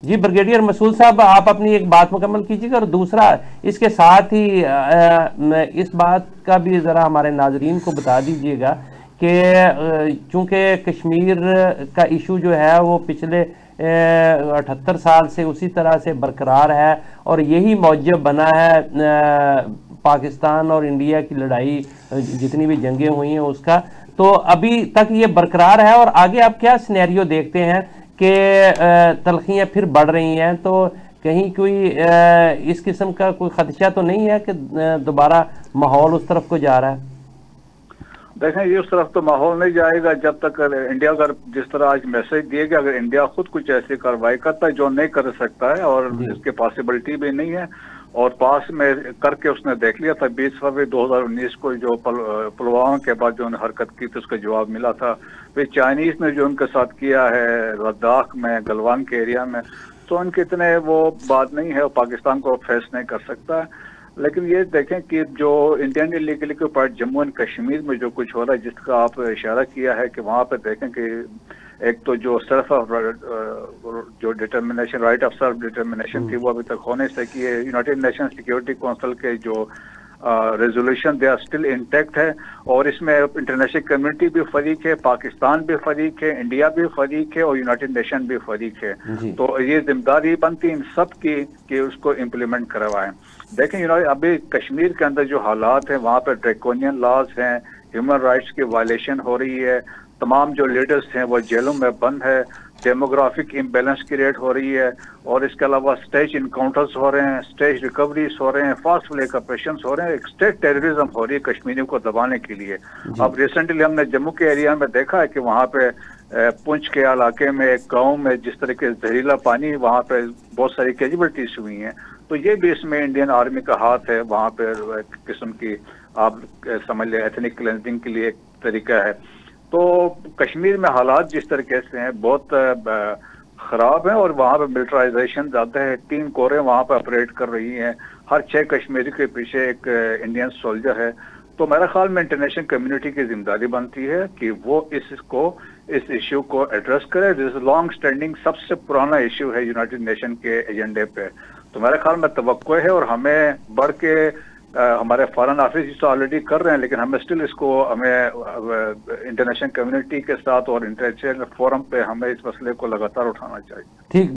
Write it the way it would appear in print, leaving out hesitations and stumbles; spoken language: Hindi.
जी ब्रिगेडियर मसूद साहब, आप अपनी एक बात मुकम्मल कीजिएगा और दूसरा इसके साथ ही इस बात का भी ज़रा हमारे नाजरीन को बता दीजिएगा कि चूँकि कश्मीर का इशू जो है वो पिछले 78 साल से उसी तरह से बरकरार है और यही मौजब बना है पाकिस्तान और इंडिया की लड़ाई, जितनी भी जंगें हुई हैं उसका, तो अभी तक ये बरकरार है। और आगे आप क्या सिनेरियो देखते हैं कि तलखियाँ फिर बढ़ रही हैं, तो कहीं कोई इस किस्म का कोई खदशा तो नहीं है कि दोबारा माहौल उस तरफ को जा रहा है? देखें, ये उस तरफ तो माहौल नहीं जाएगा जब तक इंडिया अगर जिस तरह आज मैसेज दिए गए, अगर इंडिया खुद कुछ ऐसी कार्रवाई करता है जो नहीं कर सकता है और इसकी पॉसिबिलिटी भी नहीं है, और पास में करके उसने देख लिया था 20 फरवरी 2019 को जो पुलवामा के बाद जो उन्हें हरकत की थी उसका जवाब मिला था। फिर चाइनीज ने जो उनके साथ किया है लद्दाख में, गलवान के एरिया में, तो उनके इतने वो बात नहीं है, पाकिस्तान को फेस नहीं कर सकता है। लेकिन ये देखें कि जो इंडियन इलीगली के पार्ट जम्मू एंड कश्मीर में जो कुछ हो रहा है, जिसका आप इशारा किया है कि वहाँ पे देखें कि एक तो जो सेल्फ जो determination, right of self determination थी वो अभी तक होने से कि यूनाइटेड नेशन सिक्योरिटी काउंसिल के जो resolution they are still intact है, और इसमें इंटरनेशनल कम्युनिटी भी फरीक है, पाकिस्तान भी फरीक है, इंडिया भी फरीक है और यूनाइटेड नेशन भी फरीक है। तो ये जिम्मेदारी बनती इन सब की कि उसको इम्प्लीमेंट करवाएं। देखें अभी कश्मीर के अंदर जो हालात हैं वहाँ पर ड्रैकोनियन लॉज हैं, ह्यूमन राइट्स की वायलेशन हो रही है, तमाम जो लीडर्स हैं वो जेलों में बंद है, डेमोग्राफिक इम्बेलेंस क्रिएट हो रही है, और इसके अलावा स्टेज इनकाउंटर्स हो रहे हैं, स्टेज रिकवरीज हो रहे हैं, फास्ट ब्रेक ऑपरेशन हो रहे हैं, एक स्टेट टेररिज्म हो रही है कश्मीरियों को दबाने के लिए। अब रिसेंटली हमने जम्मू के एरिया में देखा है कि वहाँ पे पुंछ के इलाके में एक गाँव में जिस तरह के जहरीला पानी, वहाँ पे बहुत सारी कैजुअलिटीज हुई हैं। तो ये भी इसमें इंडियन आर्मी का हाथ है, वहाँ पे एक किस्म की आप समझ लें एथनिक क्लेंजिंग के लिए एक तरीका है। तो कश्मीर में हालात जिस तरीके से हैं बहुत खराब है, और वहाँ पे मिलिटराइजेशन ज़्यादा है, 3 कोरें वहाँ पे ऑपरेट कर रही हैं, हर 6 कश्मीरी के पीछे एक इंडियन सोल्जर है। तो मेरा ख्याल में इंटरनेशनल कम्युनिटी की जिम्मेदारी बनती है कि वो इस इश्यू को एड्रेस करे। दिस लॉन्ग स्टैंडिंग सबसे पुराना इश्यू है यूनाइटेड नेशन के एजेंडे पे। तो मेरे ख्याल में तवक्को है, और हमें बढ़ के हमारे फॉरेन ऑफिस तो ऑलरेडी कर रहे हैं, लेकिन हमें स्टिल इसको हमें इंटरनेशनल कम्युनिटी के साथ और इंटरनेशनल फोरम पे हमें इस मसले को लगातार उठाना चाहिए। ठीक।